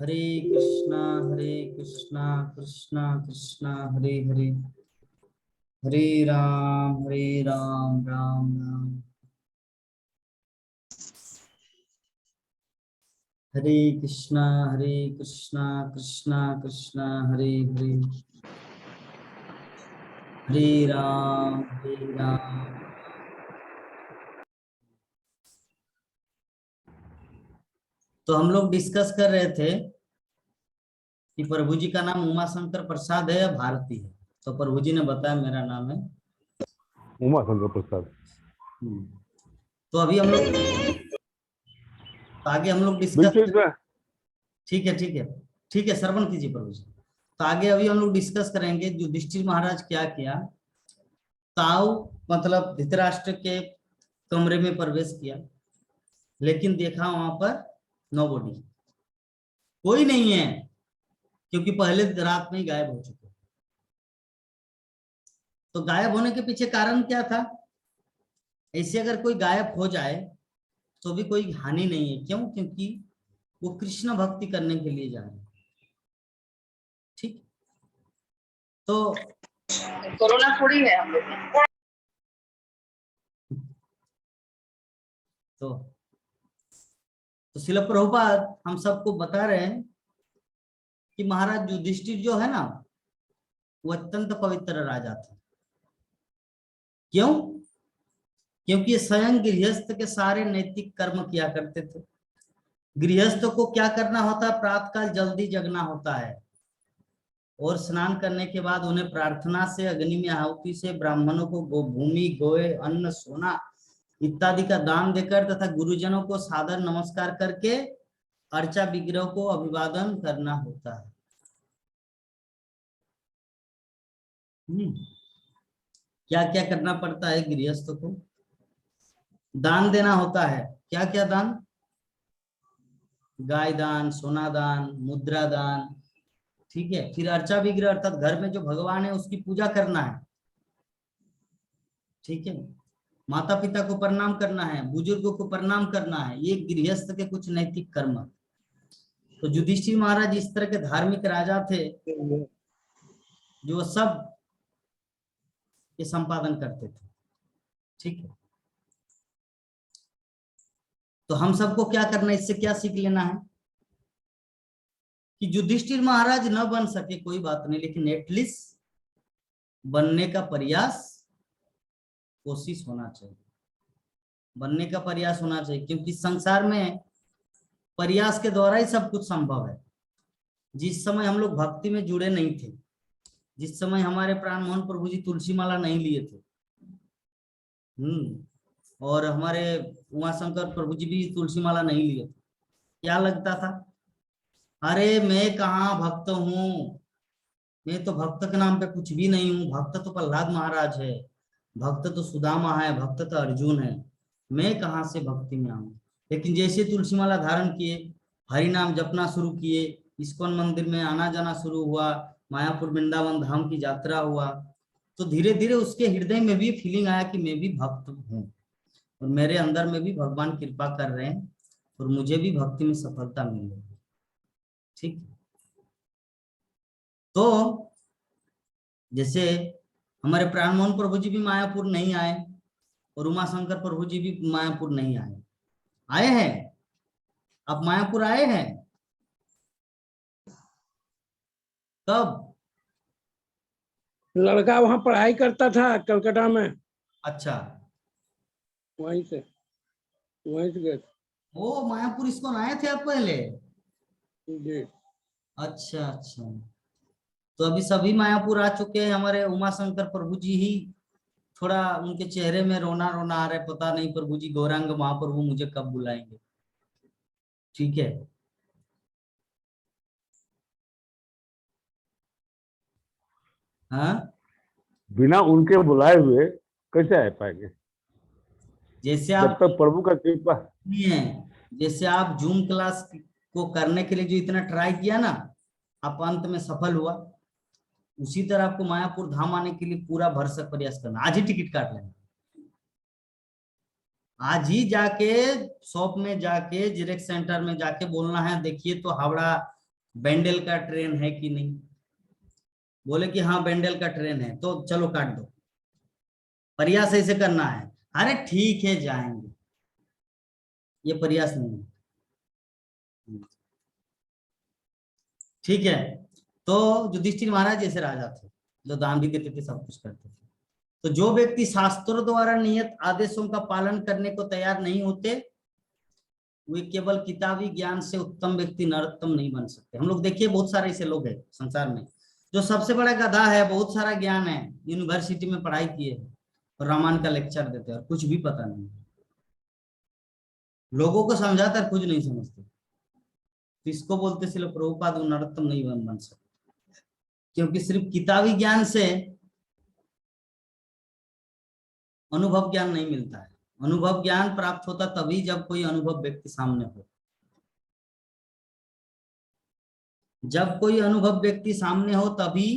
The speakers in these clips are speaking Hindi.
हरे कृष्णा कृष्णा कृष्णा हरे हरे, हरे राम राम राम हरे कृष्णा कृष्णा कृष्णा हरे हरे, हरे राम हरे राम। तो हम लोग डिस्कस कर रहे थे कि प्रभु जी का नाम उमा शंकर प्रसाद है या भारती है। तो प्रभु जी ने बताया मेरा नाम है उमा शंकर प्रसाद। तो अभी हम लोग आगे हम लोग डिस्कस, बीच में ठीक है ठीक है ठीक है, श्रवण कीजिए प्रभु जी। तो आगे अभी हम लोग डिस्कस करेंगे युधिष्ठिर महाराज क्या किया। ताऊ मतलब धृतराष्ट्र के कमरे में प्रवेश किया, लेकिन देखा वहां पर नोबडी, कोई नहीं है, क्योंकि पहले रात में ही गायब हो चुके। तो गायब होने के पीछे कारण क्या था? ऐसे अगर कोई गायब हो जाए तो भी कोई हानि नहीं है। क्यों? क्योंकि वो कृष्ण भक्ति करने के लिए जा रहे हैं। ठीक, तो कोरोना थोड़ी है हम लोग में। तो शिल प्रभुपाद हम सबको बता रहे हैं कि महाराज युधिष्ठिर जो है ना, वो अत्यंत पवित्र राजा थे। क्यों? क्योंकि ये स्वयं गृहस्थ के सारे नैतिक कर्म किया करते थे। गृहस्थ को क्या करना होता है? प्रातःकाल जल्दी जगना होता है और स्नान करने के बाद उन्हें प्रार्थना से, अग्नि में आहुति से, ब्राह्मणों को भूमि गोए अन्न सोना इत्यादि का दान देकर तथा गुरुजनों को सादर नमस्कार करके अर्चा विग्रह को अभिवादन करना होता है। क्या क्या करना पड़ता है गृहस्थ को? दान देना होता है। क्या क्या दान? गाय दान, सोना दान, मुद्रा दान, ठीक है। फिर अर्चा विग्रह अर्थात घर में जो भगवान है उसकी पूजा करना है, ठीक है। माता पिता को प्रणाम करना है, बुजुर्गों को प्रणाम करना है, ये गृहस्थ के कुछ नैतिक कर्म। तो युधिष्ठिर महाराज इस तरह के धार्मिक राजा थे जो सब ये संपादन करते थे, ठीक है। तो हम सबको क्या करना है, इससे क्या सीख लेना है कि युधिष्ठिर महाराज न बन सके कोई बात नहीं, लेकिन एटलीस्ट बनने का प्रयास, कोशिश होना चाहिए, बनने का प्रयास होना चाहिए। क्योंकि संसार में प्रयास के द्वारा ही सब कुछ संभव है। जिस समय हम लोग भक्ति में जुड़े नहीं थे, जिस समय हमारे प्राण मोहन प्रभु जी तुलसी माला नहीं लिए थे, और हमारे उमाशंकर प्रभु जी भी तुलसी माला नहीं लिए थे, क्या लगता था? अरे मैं कहाँ भक्त हूँ, मैं तो भक्त के नाम पे कुछ भी नहीं हूँ। भक्त तो प्रहलाद महाराज है, भक्त तो सुदामा है, भक्त तो अर्जुन है, मैं कहाँ से भक्ति में आऊं। लेकिन जैसे तुलसी माला धारण किए, हरि नाम जपना शुरू किए, इस्कॉन मंदिर में आना जाना शुरू हुआ, मायापुर वृंदावन धाम की यात्रा हुआ, तो धीरे धीरे उसके हृदय में भी फीलिंग आया कि मैं भी भक्त हूँ और मेरे अंदर में भी भगवान कृपा कर रहे हैं और मुझे भी भक्ति में सफलता मिल रही है, ठीक। तो जैसे हमारे प्राण मोहन प्रभु जी भी मायापुर नहीं आए और उमाशंकर प्रभु जी भी मायापुर नहीं आए। आए हैं? आप मायापुर आए हैं? कब? लड़का वहां पढ़ाई करता था कलकत्ता में, अच्छा, वहीं से गए थे। वो मायापुर इसको आए थे आप पहले? जी। अच्छा अच्छा, तो अभी सभी मायापुर आ चुके हैं। हमारे उमाशंकर प्रभु जी ही थोड़ा उनके चेहरे में रोना रोना आ रहा है, पता नहीं प्रभु जी गौरांग महाप्रभु मुझे कब बुलाएंगे, ठीक है। हाँ, बिना उनके बुलाए हुए कैसे आ पाएंगे? जैसे जब आप तक प्रभु का कृपा। नहीं है, जैसे आप जूम क्लास को करने के लिए जो इतना ट्राई किया ना, आप अंत में सफल हुआ, उसी तरह आपको मायापुर धाम आने के लिए पूरा भरसक प्रयास करना। आज ही टिकट काट लेना, आज ही जाके शॉप में जाके जेरेक्स सेंटर में जाके बोलना है, देखिए तो हावड़ा बेंडेल का ट्रेन है कि नहीं, बोले कि हाँ बेंडेल का ट्रेन है तो चलो काट दो, प्रयास ऐसे करना है, अरे ठीक है जाएंगे, ये प्रयास नहीं है। ठीक है, तो युधिष्ठिर महाराज जैसे राजा थे जो दान भी देते थे, सब कुछ करते थे। तो जो व्यक्ति शास्त्रों द्वारा नियत आदेशों का पालन करने को तैयार नहीं होते, वे केवल किताबी ज्ञान से उत्तम व्यक्ति नरोत्तम नहीं बन सकते। हम लोग देखिए बहुत सारे ऐसे लोग हैं संसार में, जो सबसे बड़ा गधा है, बहुत सारा ज्ञान है, यूनिवर्सिटी में पढ़ाई किए है और रामायण का लेक्चर देते हैं और कुछ भी पता नहीं, लोगों को समझाता कुछ नहीं समझते। तो इसको बोलते श्रील प्रभुपाद नरोत्तम नहीं बन सकते, क्योंकि सिर्फ किताबी ज्ञान से अनुभव ज्ञान नहीं मिलता है। अनुभव ज्ञान प्राप्त होता तभी जब कोई अनुभव व्यक्ति सामने हो, जब कोई अनुभव व्यक्ति सामने हो तभी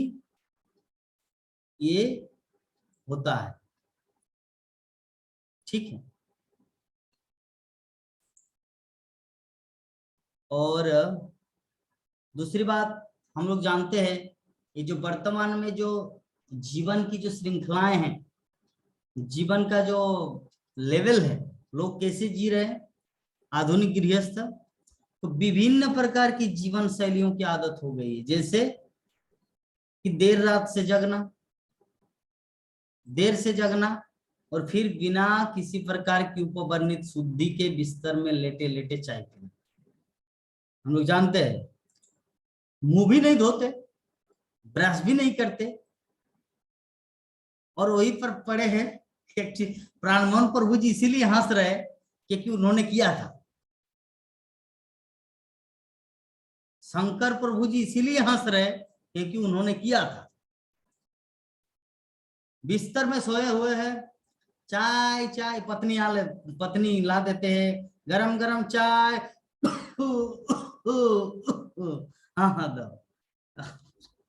ये होता है। ठीक है, और दूसरी बात हम लोग जानते हैं, ये जो वर्तमान में जो जीवन की जो श्रृंखलाएं हैं, जीवन का जो लेवल है, लोग कैसे जी रहे हैं, आधुनिक गृहस्थ, तो विभिन्न प्रकार की जीवन शैलियों की आदत हो गई है। जैसे कि देर रात से जगना, देर से जगना, और फिर बिना किसी प्रकार की उपवर्णित शुद्धि के बिस्तर में लेटे लेटे चाय पीना। हम लोग जानते हैं, मुंह भी नहीं धोते, ब्रश भी नहीं करते, और वही पर पड़े हैं। प्राणमोहन प्रभु जी इसीलिए हंस रहे क्योंकि उन्होंने किया था, शंकर प्रभु जी इसीलिए हंस रहे क्योंकि उन्होंने किया था। बिस्तर में सोए हुए हैं, चाय चाय, पत्नी ला देते हैं गरम गरम चाय। हाँ दो,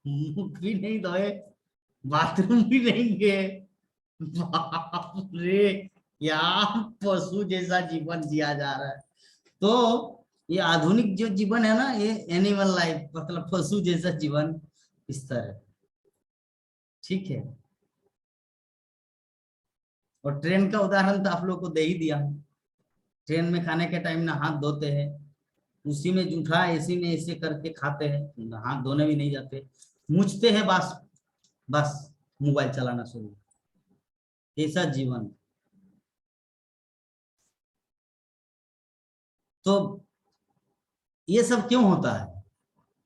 मुख भी नहीं धोए, बाथरूम भी नहीं गए, बाप रे, क्या पशु जैसा जीवन जिया जा रहा है। तो ये आधुनिक जो जीवन है ना, ये एनिमल लाइफ, मतलब पशु जैसा जीवन इस तरह। ठीक है, और ट्रेन का उदाहरण तो आप लोग को दे ही दिया। ट्रेन में खाने के टाइम ना हाथ धोते हैं, उसी में जूठा एसी में ऐसे करके खाते हैं, हाथ धोने भी नहीं जाते, मुछते हैं बस बस, मोबाइल चलाना शुरू, ऐसा जीवन। तो ये सब क्यों होता है?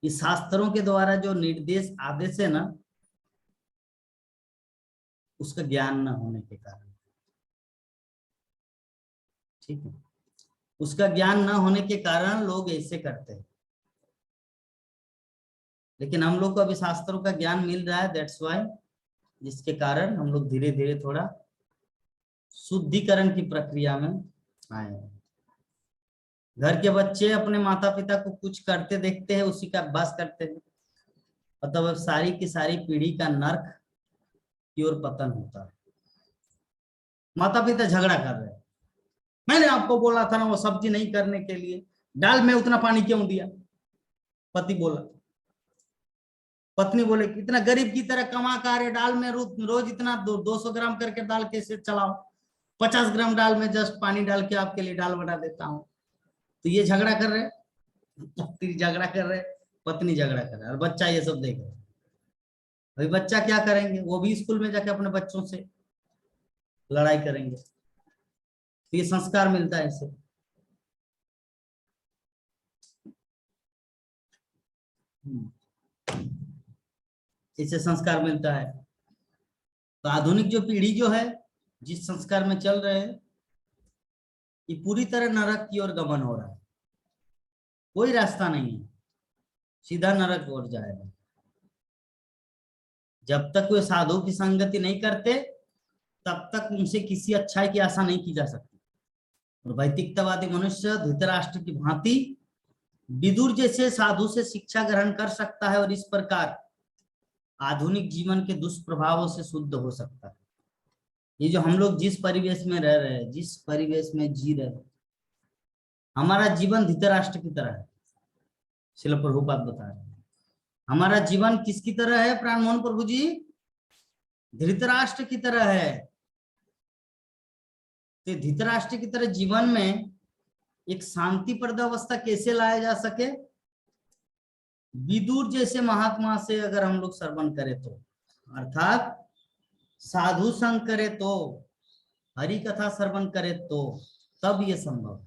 ये शास्त्रों के द्वारा जो निर्देश आदेश है ना, उसका ज्ञान न होने के कारण। ठीक है, उसका ज्ञान न होने के कारण लोग ऐसे करते हैं। लेकिन हम लोग को अभी शास्त्रों का ज्ञान मिल रहा है, दैट्स वाई, जिसके कारण हम लोग धीरे धीरे थोड़ा शुद्धिकरण की प्रक्रिया में आए हैं। घर के बच्चे अपने माता पिता को कुछ करते देखते हैं, उसी का अभ्यास करते हैं, मतलब सारी की सारी पीढ़ी का नर्क की ओर पतन होता है। माता पिता झगड़ा कर रहे हैं, मैंने आपको बोला था ना वो सब्जी नहीं करने के लिए, दाल में उतना पानी क्यों दिया? पति बोला, पत्नी बोले इतना गरीब की तरह कमा कर दाल में रोज इतना 200 ग्राम करके दाल कैसे चलाओ, 50 ग्राम दाल में जस्ट पानी डाल के आपके लिए दाल बना देता हूँ। तो ये झगड़ा कर रहे, पति झगड़ा कर रहे, पत्नी झगड़ा कर रहे, और बच्चा ये सब देख रहे। अभी बच्चा क्या करेंगे, वो भी स्कूल में जाके अपने बच्चों से लड़ाई करेंगे। तो ये संस्कार मिलता है इससे। इससे संस्कार मिलता है। तो आधुनिक जो पीढ़ी जो है, जिस संस्कार में चल रहे हैं, ये पूरी तरह नरक की ओर गमन हो रहा है, कोई रास्ता नहीं है, सीधा नरक की ओर जाएगा। जब तक वे साधु की संगति नहीं करते, तब तक उनसे किसी अच्छाई की आशा नहीं की जा सकती। और वैदिकतावादी मनुष्य धृतराष्ट्र की भांति विदुर जैसे साधु से शिक्षा ग्रहण कर सकता है और इस प्रकार आधुनिक जीवन के दुष्प्रभावों से शुद्ध हो सकता है। ये जो हम लोग जिस परिवेश में रह रहे हैं, जिस परिवेश में जी रहे हैं, हमारा जीवन धृतराष्ट्र की तरह है, श्रील प्रभुपाद बता रहे हैं। हमारा जीवन किसकी तरह है प्राण मोहन प्रभु जी? धृतराष्ट्र की तरह है। तो धृतराष्ट्र की तरह जीवन में एक शांतिप्रद अवस्था कैसे लाया जा सके? विदुर जैसे महात्मा से अगर हम लोग श्रवण करें तो, अर्थात साधु संग करे तो, हरि कथा श्रवण करे तो, तब ये संभव।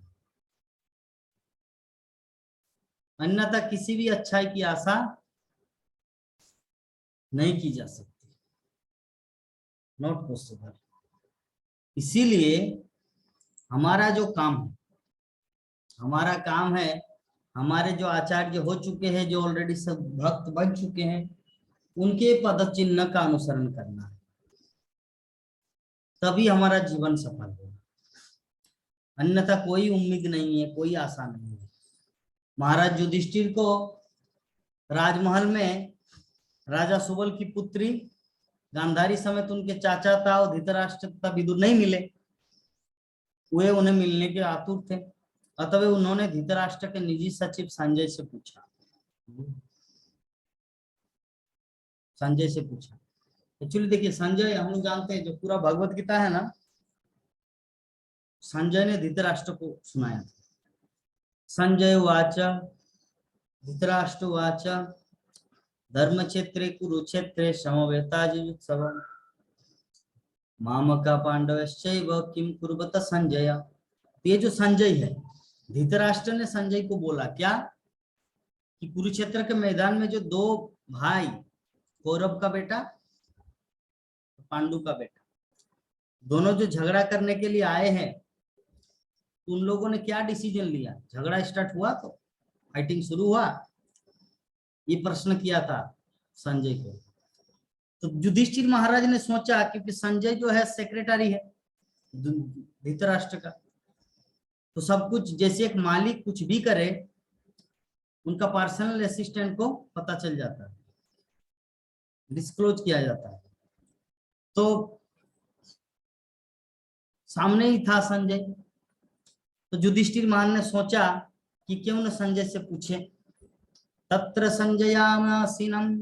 अन्यथा किसी भी अच्छाई की आशा नहीं की जा सकती, नॉट पॉसिबल। इसीलिए हमारा जो काम है, हमारा काम है, हमारे जो आचार्य हो चुके हैं, जो ऑलरेडी सब भक्त बन चुके हैं, उनके पद चिन्ह का अनुसरण करना है, तभी हमारा जीवन सफल होगा। अन्यथा कोई उम्मीद नहीं है, कोई आशा नहीं है। महाराज युधिष्ठिर को राजमहल में राजा सुबल की पुत्री गांधारी समेत उनके चाचा था और धृतराष्ट्र तथा विदुर नहीं मिले। वे उन्हें मिलने के आतुर थे, अतः उन्होंने धृतराष्ट्र के निजी सचिव संजय से पूछा। एक्चुअली देखिए, संजय हम लोग जानते हैं, जो पूरा भगवत गीता है ना, संजय ने धृतराष्ट्र को सुनाया था। संजय उवाच धृतराष्ट्र उवाच धर्मक्षेत्रे कुरुक्षेत्रे समवेतायुत्सव मामका पांडवश्चैव किम कुर्वत संजय। ये जो संजय है, धृतराष्ट्र ने संजय को बोला क्या कि कुरुक्षेत्र के मैदान में जो दो भाई, कौरव का बेटा, पांडु का बेटा, दोनों जो झगड़ा करने के लिए आए हैं, उन लोगों ने क्या डिसीजन लिया? झगड़ा स्टार्ट हुआ तो फाइटिंग शुरू हुआ, ये प्रश्न किया था संजय को। तो युधिष्ठिर महाराज ने सोचा कि संजय जो है सेक्रेटरी है धृतराष्ट्र का, तो सब कुछ जैसे एक मालिक कुछ भी करे, उनका पर्सनल असिस्टेंट को पता चल जाता है, डिस्क्लोज किया जाता है। तो सामने ही था संजय, तो युधिष्ठिर महाराज ने सोचा कि क्यों न संजय से पूछे। तत्र संजयामासीनं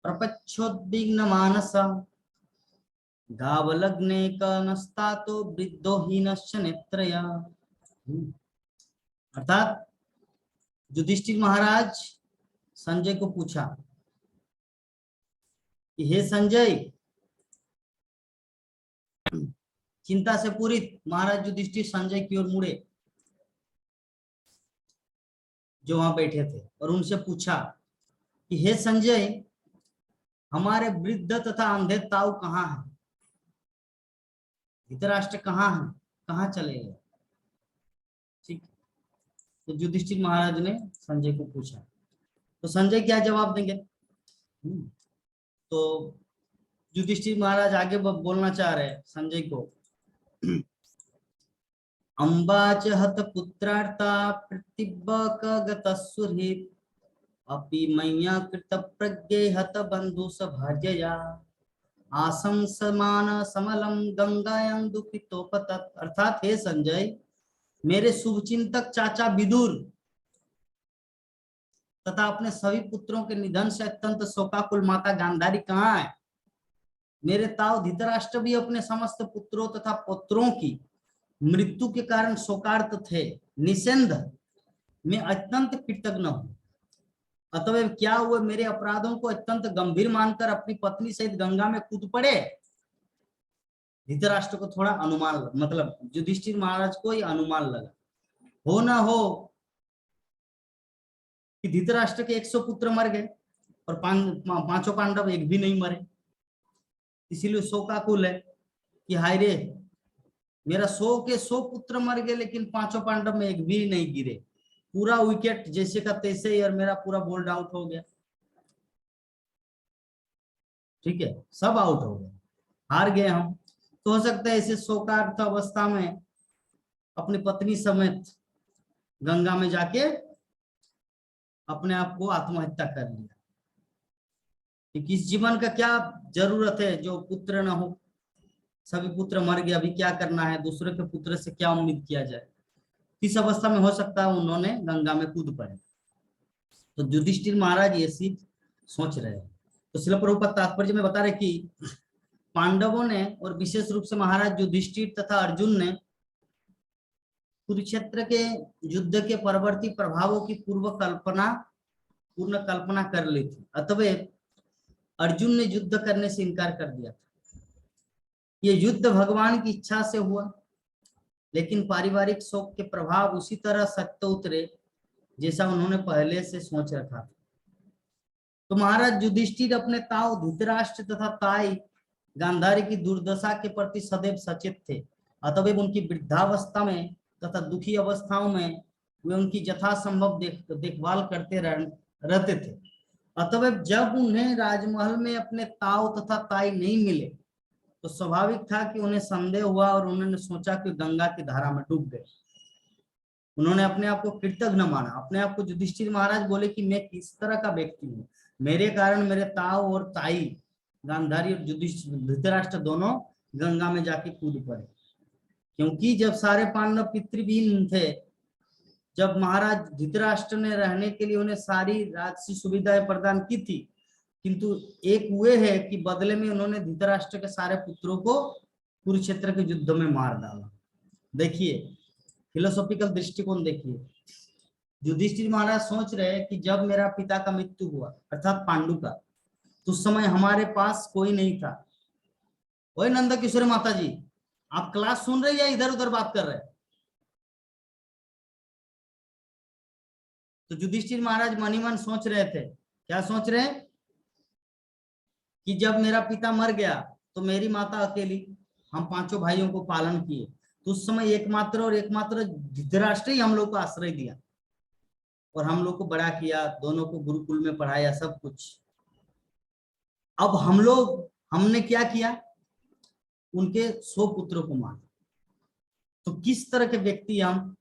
प्रपच्छोद्विग्न मानस गावलग्ने कनस्तातो वृद्धो हीनश्च नेत्रया। अर्थात युधिष्ठिर महाराज संजय को पूछा कि हे संजय, चिंता से पूरित महाराज युधिष्ठिर संजय की ओर मुड़े जो वहां बैठे थे, और उनसे पूछा कि हे संजय, हमारे वृद्ध तथा अंधे ताऊ कहाँ हैं? धृतराष्ट्र कहाँ है, कहाँ चले गए? ठीक, तो युधिष्ठिर महाराज ने संजय को पूछा, तो संजय क्या जवाब देंगे? तो युधिष्ठिर महाराज आगे बोलना चाह रहे हैं संजय को। अंबाच हत पुत्रार्था प्रतिबकगतसुहृत् अपि मय्या कृत प्रज्ञे हत बंधु सभार्यया आसं समान समलम गंगायां दुखितोपतत्। अर्थात हे संजय, मेरे शुभचिंतक चाचा विदुर तथा अपने सभी पुत्रों के निधन से अत्यंत शोकाकुल माता गांधारी कहाँ है? मेरे ताऊ धृतराष्ट्र भी अपने समस्त पुत्रों तथा पुत्रों की मृत्यु के कारण शोकार्त थे। निषेध मैं अत्यंत कृतज्ञ हूं, अतः क्या हुए मेरे अपराधों को अत्यंत गंभीर मानकर अपनी पत्नी सहित गंगा में कूद पड़े। धृतराष्ट्र को थोड़ा अनुमान, मतलब युधिष्ठिर महाराज को ही अनुमान लगा, हो ना हो कि धृतराष्ट्र के 100 पुत्र मर गए और पांचों पांडव एक भी नहीं मरे, इसीलिए शोकाकुल है कि हाय रे, मेरा 100 के 100 पुत्र मर गए लेकिन पांचों पांडव में एक भी नहीं गिरे, पूरा विकेट जैसे का तैसे ही, और मेरा पूरा बोल्ड आउट हो गया। ठीक है, सब आउट हो गए, हार गए हम। तो हो सकता है ऐसे शोकार्त अवस्था में अपनी पत्नी समेत गंगा में जाके अपने आप को आत्महत्या कर लिया। कि इस जीवन का क्या जरूरत है जो पुत्र न हो, सभी पुत्र मर गए, अभी क्या करना है, दूसरे के पुत्र से क्या उम्मीद किया जाए। इस अवस्था में हो सकता है उन्होंने गंगा में कूद पड़े। तो युधिष्ठिर महाराज ऐसी सोच रहे हैं। तो शिला प्रभुपाद तात्पर्य में बता रहे कि पांडवों ने और विशेष रूप से महाराज युधिष्ठिर तथा अर्जुन ने कुरुक्षेत्र के युद्ध के परवर्ती प्रभावों की पूर्ण कल्पना कर ली थी। अतः अर्जुन ने युद्ध करने से इनकार कर दिया था। ये युद्ध भगवान की इच्छा से हुआ, लेकिन पारिवारिक शोक के प्रभाव उसी तरह सत्य उतरे जैसा उन्होंने पहले से सोच रखा था। तो महाराज युधिष्ठिर अपने ताऊ धृतराष्ट्र तथा ताई गांधारी की दुर्दशा के प्रति सदैव सचेत थे। अतः उनकी वृद्धावस्था में तथा दुखी अवस्थाओं में वे उनकी यथासंभव देखभाल करते रहते थे। अतः जब उन्हें राजमहल में अपने ताऊ तथा ताई नहीं मिले तो स्वाभाविक था कि उन्हें संदेह हुआ और उन्होंने सोचा कि गंगा की धारा में डूब गए। उन्होंने अपने आप को कृतज्ञ माना। अपने आप को युधिष्ठिर महाराज बोले कि मैं किस तरह का व्यक्ति हूँ, मेरे कारण मेरे ताऊ और ताई गांधारी और युधिष्ठिर धृतराष्ट्र दोनों गंगा में जाके कूद पड़े। क्योंकि जब सारे पांडव पितृविहीन थे, जब महाराज धृतराष्ट्र ने रहने के लिए उन्हें सारी राजसी सुविधाएं प्रदान की थी, किंतु एक हुए है कि बदले में उन्होंने धृतराष्ट्र के सारे पुत्रों को कुरुक्षेत्र के युद्ध में मार डाला। देखिए फिलोसॉफिकल दृष्टिकोण देखिए। युधिष्ठिर महाराज सोच रहे हैं कि जब मेरा पिता का मृत्यु हुआ अर्थात पांडु का, तो उस समय हमारे पास कोई नहीं था। वही नंद किशोर माता जी, आप क्लास सुन रहे या इधर उधर बात कर रहे हैं? तो युधिष्ठिर महाराज मन ही मन सोच रहे थे, क्या सोच रहे हैं कि जब मेरा पिता मर गया तो मेरी माता अकेली, हम पांचों भाइयों को पालन किए, तो उस समय एकमात्र धृतराष्ट्र ही हम लोग को आश्रय दिया और हम लोग को बड़ा किया, दोनों को गुरुकुल में पढ़ाया, सब कुछ। अब हमने क्या किया, उनके 100 पुत्रों को मारा। तो किस तरह के व्यक्ति हम?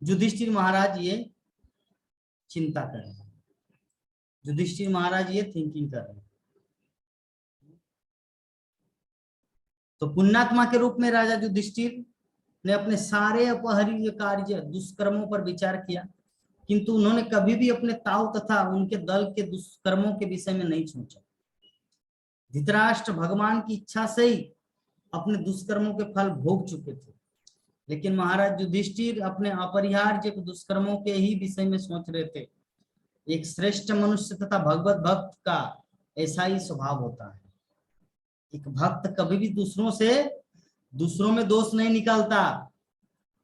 युधिष्ठिर महाराज ये चिंता कर रहे हैं, युधिष्ठिर महाराज ये थिंकिंग कर रहे हैं। तो पुण्यात्मा के रूप में राजा युधिष्ठिर ने अपने सारे अपहरणीय कार्य दुष्कर्मों पर विचार किया, किंतु उन्होंने कभी भी अपने ताऊ तथा उनके दल के दुष्कर्मों के विषय में नहीं सोचा। धृतराष्ट्र भगवान की इच्छा से ही अपने दुष्कर्मों के फल भोग चुके थे, लेकिन महाराज युधिष्ठिर अपने अपरिहार्य दुष्कर्मों के ही विषय में सोच रहे थे। एक श्रेष्ठ मनुष्य तथा भगवत भक्त का ऐसा ही स्वभाव होता है। एक भक्त कभी भी दूसरों में दोष नहीं निकालता,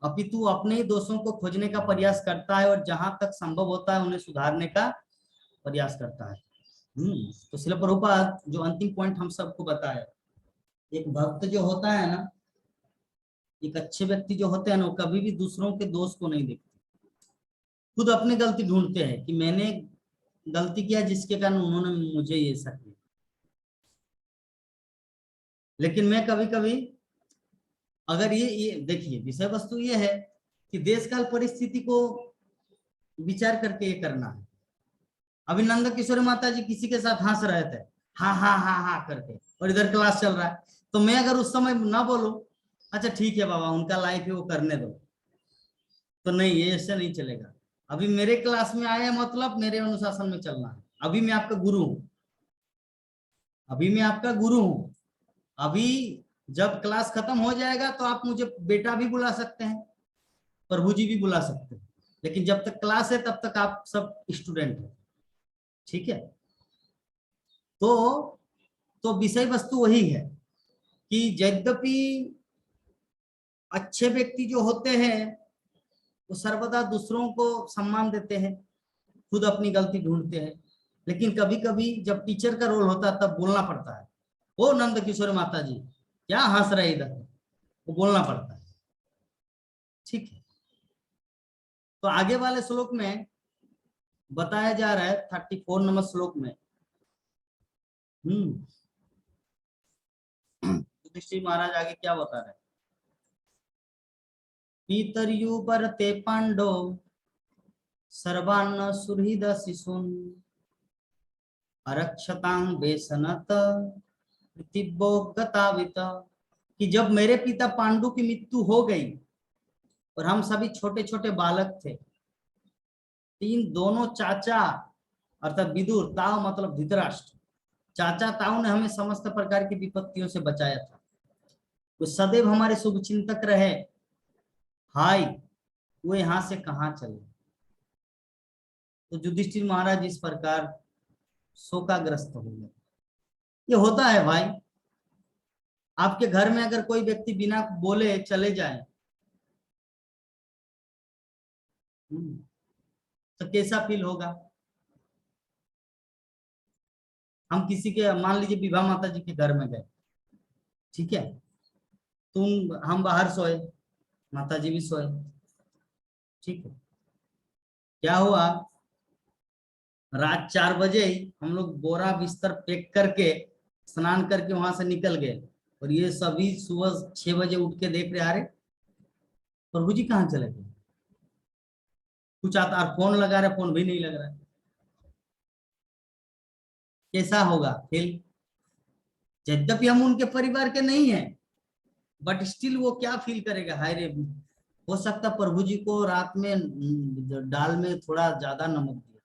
अपितु अपने ही दोषों को खोजने का प्रयास करता है और जहां तक संभव होता है उन्हें सुधारने का प्रयास करता है। तो श्रील प्रभुपाद जो अंतिम पॉइंट हम सबको बताया, एक भक्त जो होता है ना, एक अच्छे व्यक्ति जो होते हैं ना, वो कभी भी दूसरों के दोष को नहीं देखते, खुद अपनी गलती ढूंढते हैं कि मैंने गलती किया जिसके कारण उन्होंने मुझे ये ऐसा किया। लेकिन मैं कभी कभी अगर ये देखिए, विषय वस्तु ये है कि देश काल परिस्थिति को विचार करके ये करना है। अभी नंद किशोर माता जी किसी के साथ हंस रहे थे, हाँ हाँ हाँ हाँ करके, और इधर क्लास चल रहा है, तो मैं अगर उस समय ना बोलूं अच्छा ठीक है बाबा उनका लाइफ है वो करने दो, तो नहीं, ये ऐसे नहीं चलेगा। अभी मेरे क्लास में आए मतलब मेरे अनुशासन में चलना है। अभी मैं आपका गुरु हूं, अभी जब क्लास खत्म हो जाएगा तो आप मुझे बेटा भी बुला सकते हैं, प्रभु जी भी बुला सकते हैं, लेकिन जब तक क्लास है तब तक आप सब स्टूडेंट हैं, ठीक है? तो विषय वस्तु वही है कि यद्यपि अच्छे व्यक्ति जो होते हैं वो सर्वदा दूसरों को सम्मान देते हैं, खुद अपनी गलती ढूंढते हैं, लेकिन कभी कभी जब टीचर का रोल होता है तब बोलना पड़ता है। ओ नंद किशोर माता जी क्या हंस रहे इधर, वो बोलना पड़ता है, ठीक है? तो आगे वाले श्लोक में बताया जा रहा है 34 नंबर श्लोक में युधिष्ठिर महाराज आगे क्या बता रहे हैं? पितर्युपरते पांडो सर्वान्न सुहृद शिशून् अरक्षतां वेसनत प्रतिभोगतावित। कि जब मेरे पिता पांडु की मृत्यु हो गई और हम सभी छोटे छोटे बालक थे, दोनों चाचा अर्थात विदुर, ताऊ मतलब धृतराष्ट्र, चाचा ताऊ ने हमें समस्त प्रकार की विपत्तियों से बचाया था। वो सदैव हमारे शुभ चिंतक रहे। हाय वो यहाँ से कहाँ चले। तो युधिष्ठिर महाराज इस प्रकार शोकाग्रस्त हो गए। ये होता है भाई, आपके घर में अगर कोई व्यक्ति बिना बोले चले जाए तो कैसा फील होगा। हम किसी के मान लीजिए विभा माता जी के घर में गए, ठीक है, हम बाहर सोए, माता जी भी सोए, ठीक है, क्या हुआ, रात 4 बजे ही हम लोग बोरा बिस्तर पैक करके स्नान करके वहां से निकल गए, और ये सभी सुबह 6 बजे उठ के देख रहे, अरे प्रभु जी कहाँ चले गए। कुछ आता और फोन लगा रहे, फोन भी नहीं लग रहा। कैसा होगा फील। यद्यपि हम उनके परिवार के नहीं हैं, बट स्टिल वो क्या फील करेगा, हाय रे। हो सकता प्रभु जी को रात में दाल में थोड़ा ज्यादा नमक दिया,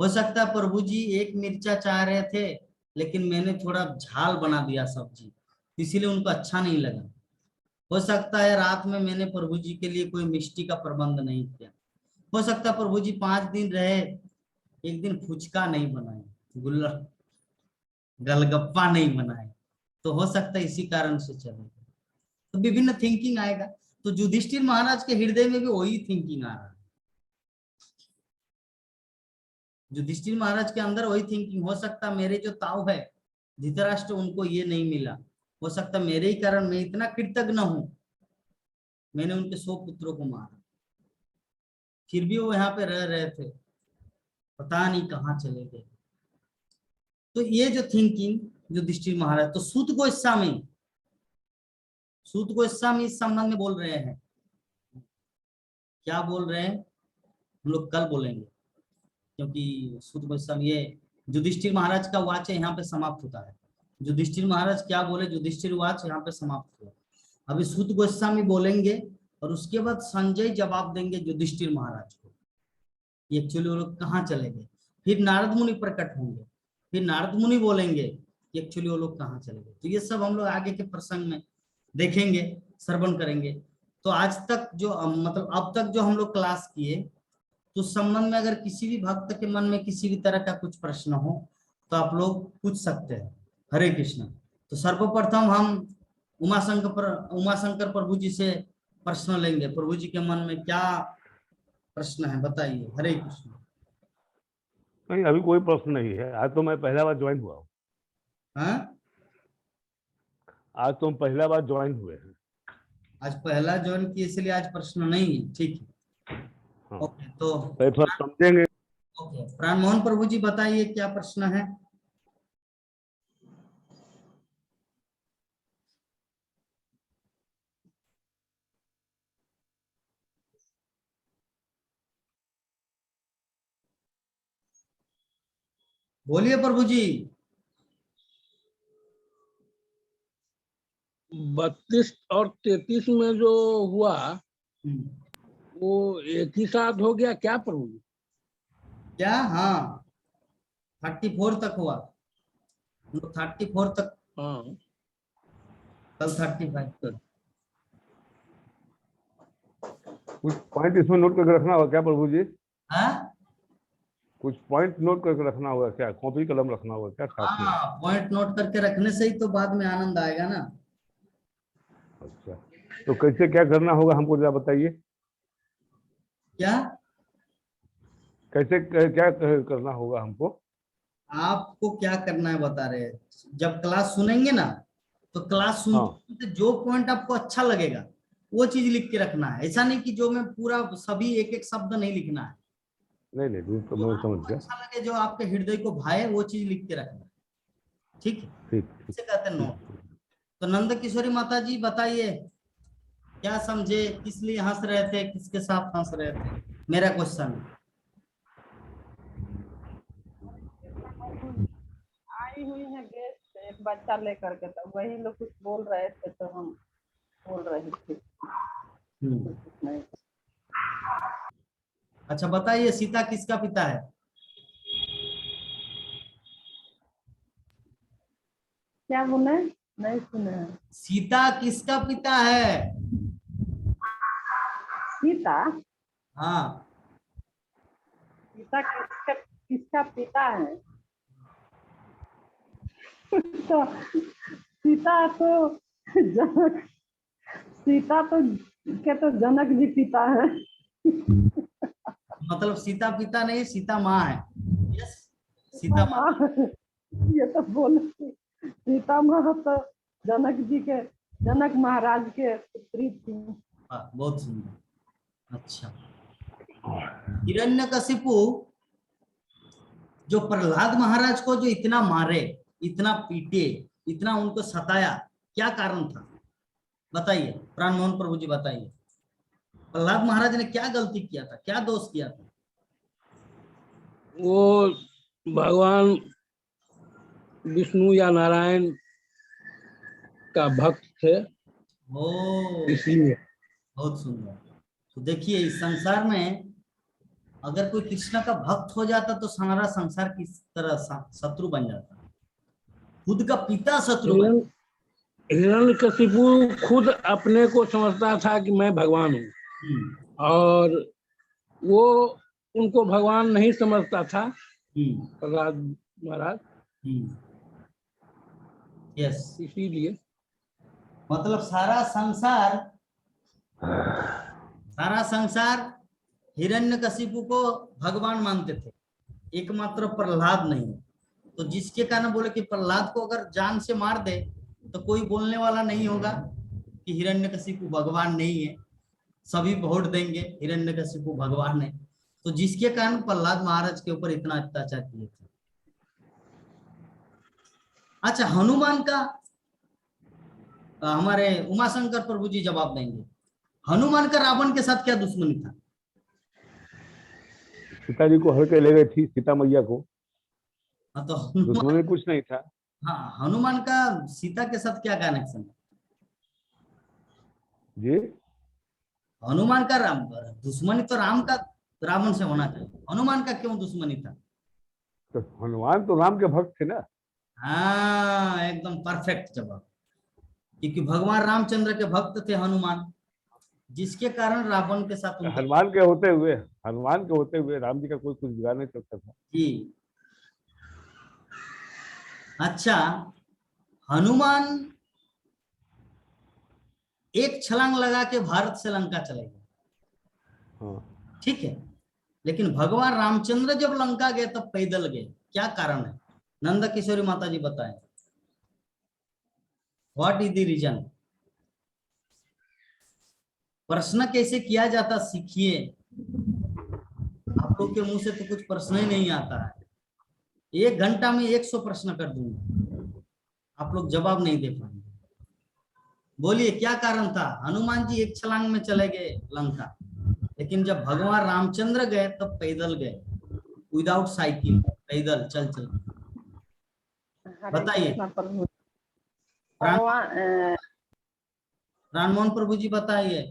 हो सकता है प्रभु जी एक मिर्चा चाह रहे थे लेकिन मैंने थोड़ा झाल बना दिया सब्जी, इसीलिए उनको अच्छा नहीं लगा। हो सकता है रात में मैंने प्रभु जी के लिए कोई मिष्टी का प्रबंध नहीं किया। हो सकता है प्रभु जी 5 दिन रहे, एक दिन फुचका नहीं बनाए, गुल्ला गलगप्पा नहीं बनाए, तो हो सकता है इसी कारण से चले। तो विभिन्न थिंकिंग आएगा। तो युधिष्ठिर महाराज के हृदय में भी वही थिंकिंग आ रहा है। युधिष्ठिर महाराज के अंदर वही थिंकिंग, हो सकता मेरे जो ताऊ है धृतराष्ट्र उनको ये नहीं मिला, हो सकता मेरे ही कारण मैं इतना कृतज्ञ हूं, मैंने उनके 100 पुत्रों को मारा, फिर भी वो यहाँ पे रह रहे थे, पता नहीं कहाँ चले गए। तो ये जो थिंकिंग युधिष्ठिर महाराज, तो सूत गोस्वामी इस संबंध में बोल रहे हैं। क्या बोल रहे हैं हम लोग कल बोलेंगे, क्योंकि सूत गोस्वामी, ये युधिष्ठिर महाराज का वाच यहाँ पे समाप्त होता है। युधिष्ठिर महाराज क्या बोले, युधिष्ठिर वाच यहाँ पे समाप्त हुआ। अभी सूत गोस्वामी बोलेंगे और उसके बाद संजय जवाब देंगे युधिष्ठिर महाराज को, एक्चुअली वो लोग कहाँ चले गए। फिर नारद मुनि प्रकट होंगे, फिर नारद मुनि बोलेंगे कि एक्चुअली वो लोग कहाँ चले गए। तो ये सब हम लोग आगे के प्रसंग में देखेंगे, श्रवण करेंगे। तो आज तक जो मतलब अब तक जो हम लोग क्लास किए, तो संबंध में अगर किसी भी भक्त के मन में किसी भी तरह का कुछ प्रश्न हो तो आप लोग पूछ सकते हैं। हरे कृष्ण। तो सर्वप्रथम हम उमाशंकर प्रभु जी से प्रश्न लेंगे। प्रभु जी के मन में क्या प्रश्न है बताइए। हरे कृष्ण। नहीं, अभी कोई प्रश्न नहीं है। आज तो मैं पहला बार ज्वाइन हुआ हूँ। हाँ, आज तो हम पहला बार ज्वाइन हुए हैं। आज पहला ज्वाइन किए इसलिए आज प्रश्न नहीं है, ठीक है। हाँ, ओके, तो थोड़ा समझेंगे। ओके, प्राण मोहन प्रभु जी बताइए क्या प्रश्न है। बोलिए प्रभु जी। 32 और 33 में जो हुआ हम्म, वो एक ही साथ हो गया क्या प्रभु जी? क्या, हाँ 34 तक हुआ, 34 तक, हाँ, कल 35 तक। कुछ पॉइंट इसमें नोट करके रखना होगा क्या प्रभु जी? हाँ कुछ पॉइंट नोट करके रखना होगा क्या? कॉपी कलम रखना होगा क्या साथ में? हाँ, पॉइंट नोट करके रखने से ही तो बाद में आनंद आएगा ना। अच्छा, तो कैसे क्या करना होगा हमको जरा बताइए। क्या, कैसे क्या करना होगा हमको? आपको क्या करना है बता रहे हैं। जब क्लास सुनेंगे ना, तो क्लास हाँ, सुनते सुनते जो पॉइंट आपको अच्छा लगेगा वो चीज लिख के रखना है। ऐसा नहीं कि जो मैं पूरा सभी एक एक शब्द नहीं लिखना है। नहीं नहीं, तो जो मैं समझ आपको गया। अच्छा लगे, जो आपके हृदय को भाए, वो चीज लिख के रखना है, ठीक है। ठीक ठीक इसे कहते हैं ठीक। नोट। तो नंद किशोरी माता जी बताइए, क्या समझे, किस लिए हंस रहे थे, किसके साथ हंस रहे थे, मेरा क्वेश्चन। आई हुई है गेस्ट एक बच्चा लेकर के, तो वही लोग कुछ बोल रहे थे तो हम बोल रहे थे। हम्म, कुछ नहीं। अच्छा बताइए, सीता किसका पिता है? क्या बोले? नहीं सुने हैं। सीता किसका पिता है? सीता? हाँ, सीता किसका किसका पिता है? तो सीता तो जनक, सीता तो के जनक जी पिता है। मतलब सीता पिता नहीं, सीता माँ है। यस, सीता सीता माँ। माँ, ये तो बोले सीता माँ तो जनक जी के, जनक महाराज के पुत्री थी। हाँ, बहुत सुंदर। अच्छा, हिरण्यकशिपु जो प्रहलाद महाराज को जो इतना मारे, इतना पीटे, इतना उनको सताया, क्या कारण था? बताइए प्राण मोहन प्रभु जी, बताइए प्रहलाद महाराज ने क्या गलती किया था, क्या दोष किया था? वो भगवान विष्णु या नारायण का भक्त थे, ओ, इसलिए। बहुत सुंदर। तो देखिए, इस संसार में अगर कोई कृष्ण का भक्त हो जाता तो सारा संसार किस तरह शत्रु बन जाता, खुद का पिता शत्रु बन। हिरण हिरण्यकशिपु खुद अपने को समझता था कि मैं भगवान हूँ, हम्म, और वो उनको भगवान नहीं समझता था हम्म, प्रहलाद महाराज, हम्म, यस। इसीलिए। मतलब सारा संसार हिरण्यकशिपु को भगवान मानते थे, एकमात्र प्रहलाद नहीं। तो जिसके कारण बोले कि प्रहलाद को अगर जान से मार दे तो कोई बोलने वाला नहीं होगा कि हिरण्यकशिपु भगवान नहीं है, सभी वोट देंगे हिरण्यकशिपु भगवान है। तो जिसके कारण प्रहलाद महाराज के ऊपर इतना अत्याचार किए थे। अच्छा, हनुमान का हमारे उमाशंकर प्रभु जी जवाब देंगे। हनुमान का रावण के साथ क्या दुश्मनी था? सीता जी को हर के ले गई थी, सीता मैया को। हाँ, तो हनुमान, दुश्मनी कुछ नहीं था हाँ, हनुमान का सीता के साथ क्या कनेक्शन है? जी। हनुमान का राम, दुश्मनी तो राम का रावण से होना चाहिए, हनुमान का क्यों दुश्मनी था? तो हनुमान तो राम के भक्त थे ना। हाँ, एकदम परफेक्ट जवाब। क्योंकि भगवान रामचंद्र के भक्त थे हनुमान, जिसके कारण रावण के साथ उनका। हनुमान के होते हुए राम जी का कोई कुछ बिगाड़ नहीं सकता था। जी। अच्छा, हनुमान एक छलांग लगा के भारत से लंका चले गए, हाँ, ठीक है। लेकिन भगवान रामचंद्र जब लंका गए तब पैदल गए, क्या कारण है? नंद किशोरी माता जी बताएं, व्हाट इज द रीजन? प्रश्न कैसे किया जाता सीखिए, आप लोग के मुंह से तो कुछ प्रश्न ही नहीं आता है। 1 घंटा में 100 प्रश्न कर दूंगा, आप लोग जवाब नहीं दे पाएंगे। बोलिए क्या कारण था? हनुमान जी एक छलांग में चले गए लंका, लेकिन जब भगवान रामचंद्र गए तब पैदल गए, विदाउट साइकिल, पैदल चल चल। हरे बताइए कृष्ण प्रभु। प्राण भगवान राममोहन प्रभु जी बताइए।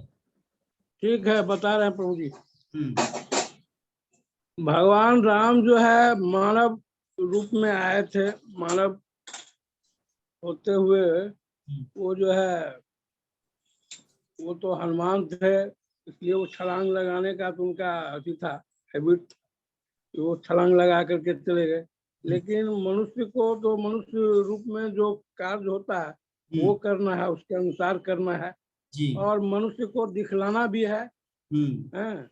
ठीक है, बता रहे हैं प्रभु जी। हम्म, भगवान राम जो है मानव रूप में आए थे, मानव होते हुए वो जो है, वो तो हनुमान थे, इसलिए वो छलांग लगाने का तो उनका अभी था, हैबिट, वो छलांग लगा करके चले गए। लेकिन मनुष्य को तो मनुष्य रूप में जो कार्य होता है वो करना है, उसके अनुसार करना है, जी। और मनुष्य को दिखलाना भी है। हैं?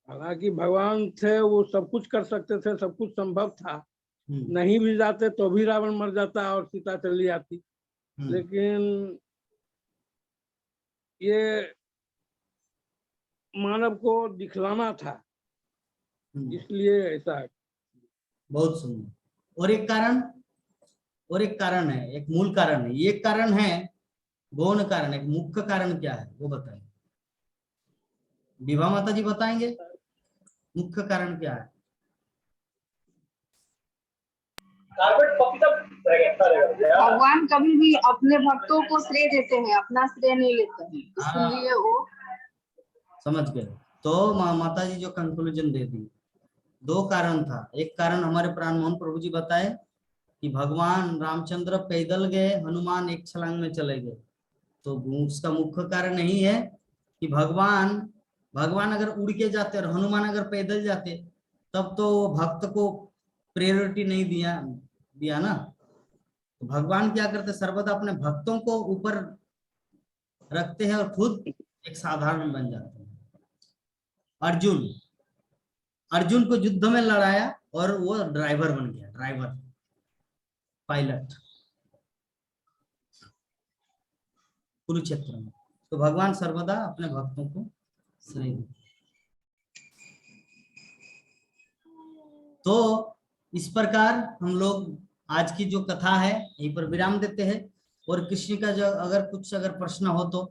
हालांकि भगवान थे, वो सब कुछ कर सकते थे, सब कुछ संभव था, नहीं भी जाते तो भी रावण मर जाता और सीता चली आती। लेकिन ये मानव को दिखलाना था, इसलिए ऐसा है। बहुत सुंदर। और एक कारण है, एक मूल कारण है, एक कारण है गौण कारण, एक मुख्य कारण क्या है वो बताइए, विभा माता जी बताएंगे मुख्य कारण क्या है? भगवान कभी भी अपने भक्तों को श्रेय देते हैं, अपना श्रेय नहीं लेते हैं, हाँ, इसलिए वो समझ गए। तो माता जी जो कंक्लूजन दे दी, 2 कारण था। एक कारण हमारे प्राण मोहन प्रभु जी बताए कि भगवान रामचंद्र पैदल गए, हनुमान एक छलांग में चले गए। तो उसका मुख्य कारण यही है कि भगवान अगर उड़ के जाते और हनुमान अगर पैदल जाते तब तो भक्त को प्रायोरिटी नहीं दिया ना। तो भगवान क्या करते, सर्वदा अपने भक्तों को ऊपर रखते हैं और खुद एक साधारण बन जाते हैं। अर्जुन को युद्ध में लड़ाया और वो ड्राइवर बन गया, ड्राइवर पायलट कुरुक्षेत्र में। तो भगवान सर्वदा अपने भक्तों को श्रेय देते। तो इस प्रकार हम लोग आज की जो कथा है यहीं पर विराम देते हैं। और किसी का जो अगर प्रश्न हो तो,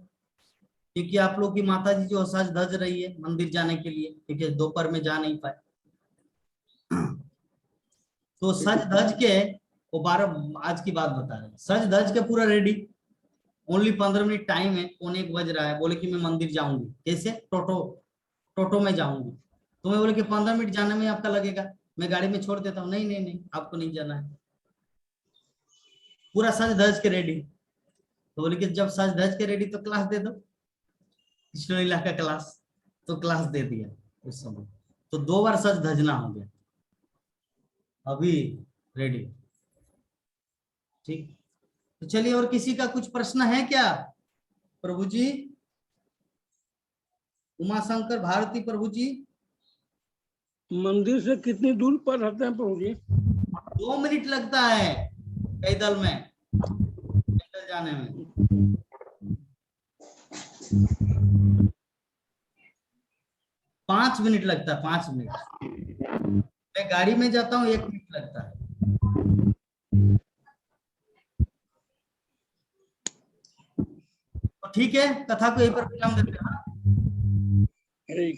क्योंकि आप लोग की माता जी जो सज धज रही है मंदिर जाने के लिए, क्योंकि दोपहर में जा नहीं पाए, तो सज धज के वो 12 आज की बात बता रहे हैं, सज धज के पूरा रेडी, ओनली 15 मिनट टाइम है, 1:15 बज रहा है, बोले कि मैं मंदिर जाऊंगी। कैसे? टोटो में जाऊंगी। तो मैं बोले कि 15 मिनट जाने में आपका लगेगा, मैं गाड़ी में छोड़ देता हूँ। नहीं, आपको नहीं जाना है। पूरा सज धज के रेडी। तो बोले कि जब सज धज के रेडी तो क्लास दे दो, कृष्ण लीला का क्लास। तो क्लास दे दिया उस समय। तो 2 बार सज धजना हो गया, अभी रेडी। ठीक, तो चलिए, और किसी का कुछ प्रश्न है क्या? प्रभु जी, उमा शंकर भारती प्रभु जी। मंदिर से कितनी दूर पर रहते हैं प्रभु जी? 2 मिनट लगता है पैदल जाने में। 5 मिनट लगता है, 5 मिनट। मैं गाड़ी में जाता हूँ, 1 मिनट लगता है। तो ठीक है, कथा को यहीं पर विराम देते हैं। हरे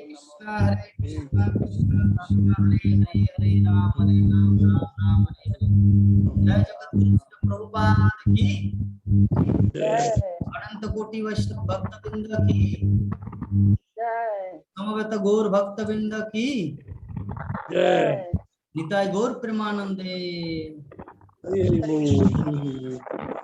कृष्णा कृष्णा कृष्णा हरे हरे, हरे राम राम राम हरे हरे। जय जगत प्रभुपाद की जय अनंत कोटि वैष्णव भक्त वृंद की जय समवेत गौर भक्त वृंद की जय। निताय गौर प्रेमानंदे। हरि हरि बोल।